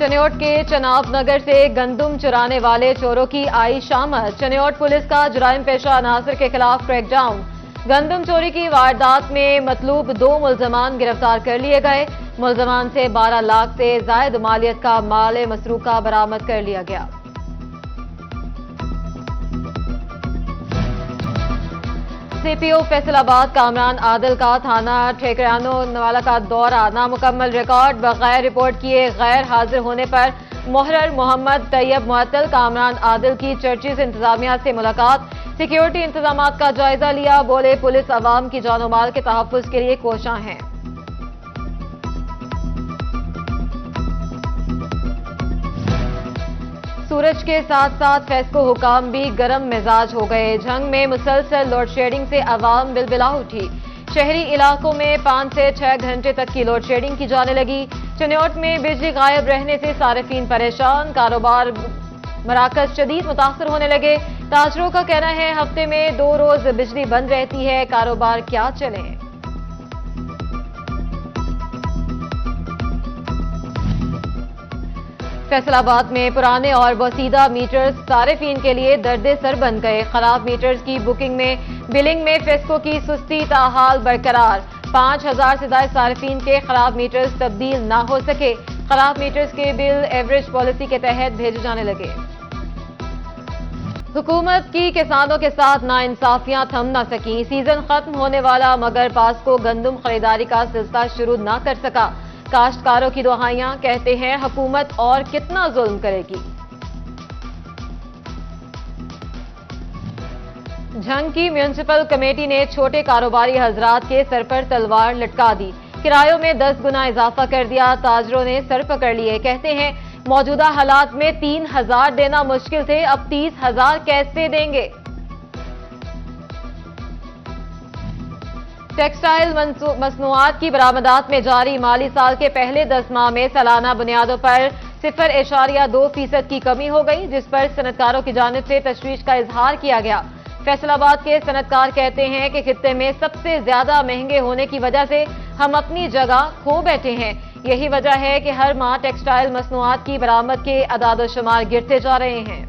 चनियोट के चनाब नगर से गंदम चुराने वाले चोरों की आई शामत। चनियोट पुलिस का जुराइम पेशा अनासर के खिलाफ क्रैकडाउन। गंदम चोरी की वारदात में मतलूब 2 मुलजमान गिरफ्तार कर लिए गए। मुलजमान से 12 लाख से जायद मालियत का माल मसरूका बरामद कर लिया गया। सीपीओ फैसलाबाद कामरान आदिल का थाना ठेकरानो नवाला का दौरा। नामुकम्मल रिकॉर्ड बगैर रिपोर्ट किए गैर हाजिर होने पर मुहर्रर मोहम्मद तैयब मुअत्तल। कामरान आदिल की चर्चिज इंतजामिया से मुलाकात। सिक्योरिटी इंतजामात का जायजा लिया। बोले पुलिस अवाम की जानो माल के तहफ्फुज के लिए कोशां है। सूरज के साथ साथ फेस्को हुकाम भी गर्म मिजाज हो गए। जंग में मुसलसल लोड शेडिंग से अवाम बिलबिला उठी। शहरी इलाकों में 5 से 6 घंटे तक की लोड शेडिंग की जाने लगी। चनियोट में बिजली गायब रहने से सारिफीन परेशान। कारोबार मराकज शदीद मुतासर होने लगे। ताजरों का कहना है हफ्ते में 2 रोज बिजली बंद रहती है, कारोबार क्या चले। फैसलाबाद में पुराने और बोसीदा मीटर्स सारिफीन के लिए दर्दे सर बन गए। खराब मीटर्स की बिलिंग में फेस्को की सुस्ती ताहाल बरकरार। 5000 से ज्यादा सारिफीन के खराब मीटर्स तब्दील ना हो सके। खराब मीटर्स के बिल एवरेज पॉलिसी के तहत भेजे जाने लगे। हुकूमत की किसानों के साथ नाइंसाफियां थम न सकी। सीजन खत्म होने वाला मगर पास्को गंदम खरीदारी का सिलसिला शुरू न कर सका। काश्तकारों की दुहाइयां, कहते हैं हुकूमत और कितना जुल्म करेगी। झंग की म्युनिसिपल कमेटी ने छोटे कारोबारी हजरात के सर पर तलवार लटका दी। किरायों में 10 गुना इजाफा कर दिया। ताजरों ने सर पकड़ लिए। कहते हैं मौजूदा हालात में 3000 देना मुश्किल थे, अब 30,000 कैसे देंगे। टेक्सटाइल मसनूआत की बरामदात में जारी माली साल के पहले 10 माह में सालाना बुनियादों पर 0.2% की कमी हो गई, जिस पर सनतकारों की जानिब से तशवीश का इजहार किया गया। फैसलाबाद के सनतकार कहते हैं कि खित्ते में सबसे ज्यादा महंगे होने की वजह से हम अपनी जगह खो बैठे हैं। यही वजह है कि हर माह टेक्सटाइल मसनूआत की बरामद के अदाद-ओ-शुमार गिरते जा रहे हैं।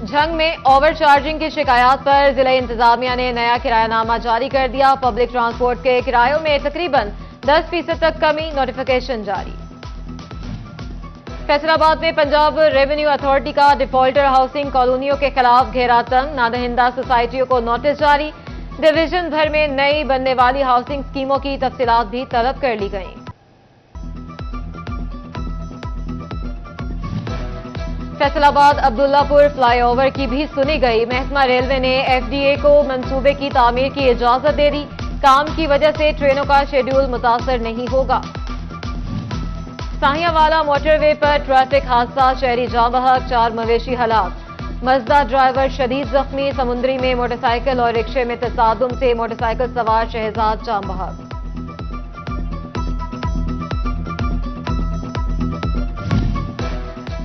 झंग में ओवर चार्जिंग की शिकायत पर जिला इंतजामिया ने नया किरायानामा जारी कर दिया। पब्लिक ट्रांसपोर्ट के किरायों में तकरीबन 10% तक कमी, नोटिफिकेशन जारी। फैसलाबाद में पंजाब रेवेन्यू अथॉरिटी का डिफॉल्टर हाउसिंग कॉलोनियों के खिलाफ घेरा तंग। नादहिंदा सोसाइटियों को नोटिस जारी। डिवीजन भर में नई बनने वाली हाउसिंग स्कीमों की तफसीलात भी तलब कर ली गई। फैसलाबाद अब्दुल्लापुर फ्लाईओवर की भी सुनी गई। महकमा रेलवे ने एफडीए को मंसूबे की तामीर की इजाजत दे दी। काम की वजह से ट्रेनों का शेड्यूल मुतासर नहीं होगा। साहियावाला मोटरवे पर ट्रैफिक हादसा, शहरी जाम बहक, 4 मवेशी हलाक। मजदा ड्राइवर शदीद जख्मी। समुद्री में मोटरसाइकिल और रिक्शे में तसादुम से मोटरसाइकिल सवार शहजाद जाम बहक।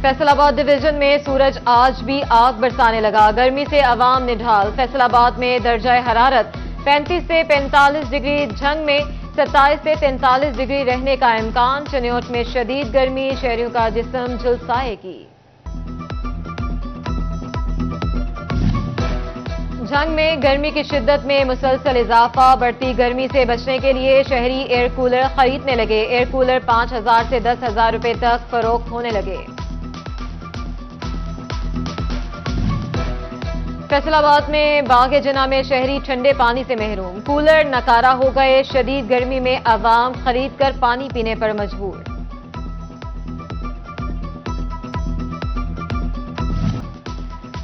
फैसलाबाद डिवीजन में सूरज आज भी आग बरसाने लगा। गर्मी से अवाम निढाल। फैसलाबाद में दर्जा हरारत 35 से 45 डिग्री, झंग में 27 से 43 डिग्री रहने का इम्कान। चनियोट में शदीद गर्मी, शहरियों का जिस्म झुलसाएगी। झंग में गर्मी की शिद्दत में मुसलसल इजाफा। बढ़ती गर्मी से बचने के लिए शहरी एयर कूलर खरीदने लगे। एयर कूलर 5000 से 10,000 रुपए तक फरोख्त होने लगे। फैसलाबाद में बाग-ए-जना में शहरी ठंडे पानी से महरूम। कूलर नकारा हो गए। शदीद गर्मी में अवाम खरीद कर पानी पीने पर मजबूर।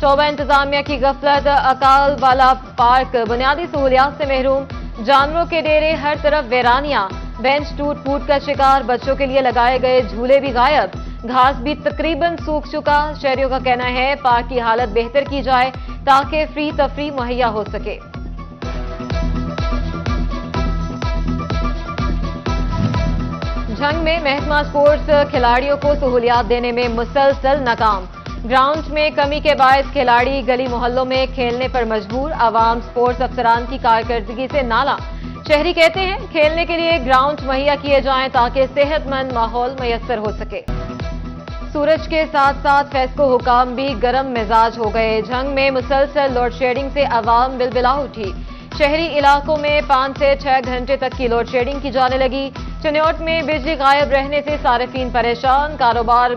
शोबा इंतजामिया की गफलत। अकाल वाला पार्क बुनियादी सहूलियात से महरूम। जानवरों के डेरे, हर तरफ वीरानियां। बेंच टूट फूट का शिकार। बच्चों के लिए लगाए गए झूले भी गायब। घास भी तकरीबन सूख चुका। शहरियों का कहना है पार्क की हालत बेहतर की जाए ताकि फ्री तफरी मुहैया हो सके। झंग में महकमा स्पोर्ट्स खिलाड़ियों को सहूलियात देने में मुसलसल नाकाम। ग्राउंड में कमी के बायस खिलाड़ी गली मोहल्लों में खेलने पर मजबूर। आवाम स्पोर्ट्स अफसरान की कारकर्दगी से नाला। शहरी कहते हैं खेलने के लिए ग्राउंड मुहैया किए जाएं ताकि सेहतमंद माहौल मैसर हो सके। सूरज के साथ साथ फेस्को हुकाम भी गर्म मिजाज हो गए। झंग में मुसलसल लोड शेडिंग से आवाम बिलबिला उठी। शहरी इलाकों में 5 से 6 घंटे तक की लोड शेडिंग की जाने लगी। चिन्योट में बिजली गायब रहने से सारिफीन परेशान, कारोबार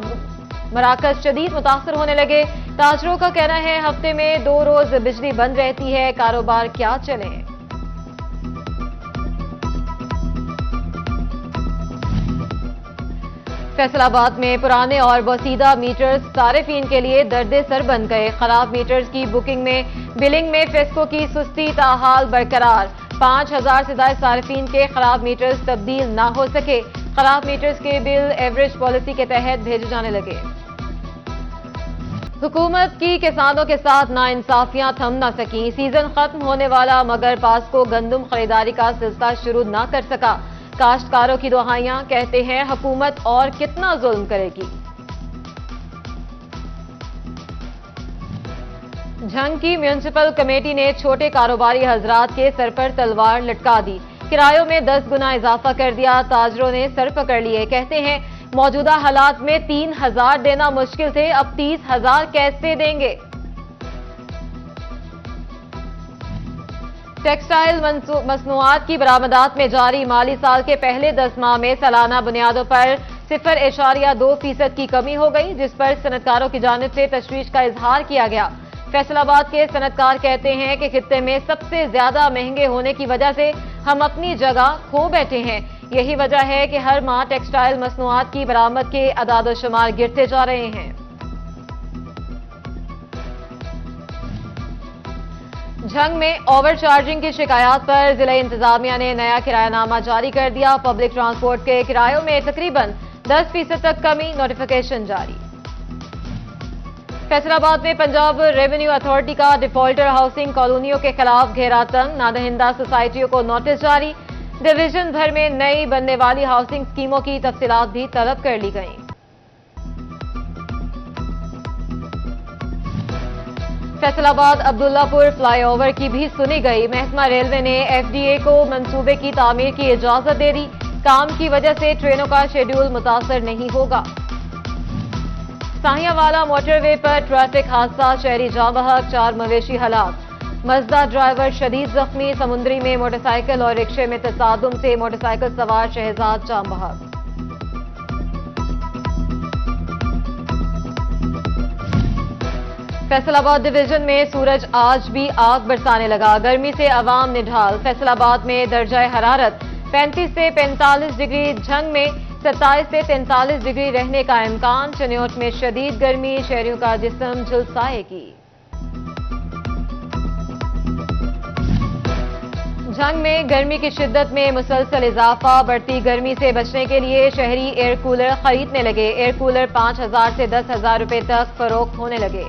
मराकज शदीद मुतासर होने लगे। ताजरों का कहना है हफ्ते में 2 रोज बिजली बंद रहती है, कारोबार क्या चले। फैसलाबाद में पुराने और बोसीदा मीटर्स सारिफीन के लिए दर्दे सर बन गए। खराब मीटर्स की बुकिंग में बिलिंग में फेस्को की सुस्ती ताहाल बरकरार। 5000 से ज्यादा सारिफीन के खराब मीटर्स तब्दील ना हो सके। खराब मीटर्स के बिल एवरेज पॉलिसी के तहत भेजे जाने लगे। हुकूमत की किसानों के साथ नाइंसाफियां थम न सकी। सीजन खत्म होने वाला मगर पास्को गंदम खरीदारी का सिलसिला शुरू न कर सका। काश्तकारों की दुहाइयां, कहते हैं हुकूमत और कितना जुल्म करेगी। झंग की म्यूनिसिपल कमेटी ने छोटे कारोबारी हजरात के सर पर तलवार लटका दी। किरायों में 10 गुना इजाफा कर दिया। ताजरों ने सर पकड़ लिए। कहते हैं मौजूदा हालात में 3000 देना मुश्किल थे, अब 30,000 कैसे देंगे। टेक्सटाइल मसनूआत की बरामदात में जारी माली साल के पहले 10 माह में सालाना बुनियादों पर 0.2% की कमी हो गई, जिस पर सनतकारों की जानिब से तशवीश का इजहार किया गया। फैसलाबाद के सनतकार कहते हैं कि खित्ते में सबसे ज्यादा महंगे होने की वजह से हम अपनी जगह खो बैठे हैं। यही वजह है कि हर माह टेक्सटाइल मसनूआत की बरामद के अदाद-ओ-शुमार गिरते जा रहे हैं। झंग में ओवर चार्जिंग की शिकायत पर जिला इंतजामिया ने नया किरायानामा जारी कर दिया। पब्लिक ट्रांसपोर्ट के किरायों में तकरीबन 10% तक कमी, नोटिफिकेशन जारी। फैसलाबाद में पंजाब रेवेन्यू अथॉरिटी का डिफॉल्टर हाउसिंग कॉलोनियों के खिलाफ घेरा तंग, नादहिंदा सोसाइटियों को नोटिस जारी। डिवीजन भर में नई बनने वाली हाउसिंग स्कीमों की तफसीलात भी तलब कर ली गई। फैसलाबाद अब्दुल्लापुर फ्लाईओवर की भी सुनी गई। महकमा रेलवे ने एफडीए को मंसूबे की तामीर की इजाजत दे दी। काम की वजह से ट्रेनों का शेड्यूल मुतासर नहीं होगा। साहियावाला मोटरवे पर ट्रैफिक हादसा, शहरी जाम बहक, 4 मवेशी हलाक। मजदा ड्राइवर शदीद जख्मी। समुंदरी में मोटरसाइकिल और रिक्शे में तसादुम से मोटरसाइकिल सवार शहजाद जाम बहक। फैसलाबाद डिवीजन में सूरज आज भी आग बरसाने लगा। गर्मी से अवाम निढाल। फैसलाबाद में दर्जा हरारत 35 से 45 डिग्री, झंग में 27 से 43 डिग्री रहने का इम्कान। चिन्योट में शदीद गर्मी, शहरियों का जिस्म झुलसाएगी। झंग में गर्मी की शिद्दत में मुसलसल इजाफा। बढ़ती गर्मी से बचने के लिए शहरी एयर कूलर खरीदने लगे। एयर कूलर 5000 से 10,000 रुपए तक फरोख्त होने लगे।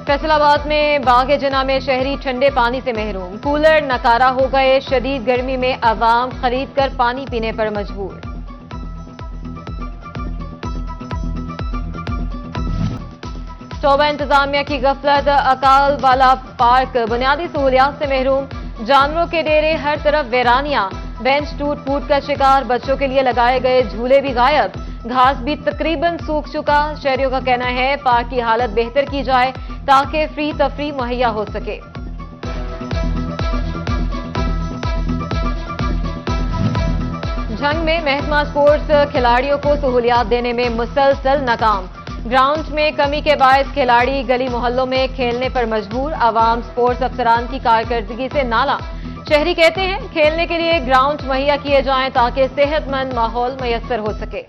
फैसलाबाद में बाग जिना में शहरी ठंडे पानी से महरूम। कूलर नकारा हो गए। शदीद गर्मी में अवाम खरीद कर पानी पीने पर मजबूर। शोबा इंतजामिया की गफलत। अकाल वाला पार्क बुनियादी सहूलियात से महरूम। जानवरों के डेरे, हर तरफ वीरानियां। बेंच टूट फूट का शिकार। बच्चों के लिए लगाए गए झूले भी गायब। घास भी तकरीबन सूख चुका। शहरियों का कहना है पार्क की हालत बेहतर की जाए ताकि फ्री तफरी मुहैया हो सके। झंग में महकमा स्पोर्ट्स खिलाड़ियों को सहूलियात देने में मुसलसल नाकाम। ग्राउंड में कमी के बायस खिलाड़ी गली मोहल्लों में खेलने पर मजबूर। आवाम स्पोर्ट्स अफसरान की कारकर्दगी से नाला। शहरी कहते हैं खेलने के लिए ग्राउंड मुहैया किए जाएं ताकि सेहतमंद माहौल मैसर हो सके।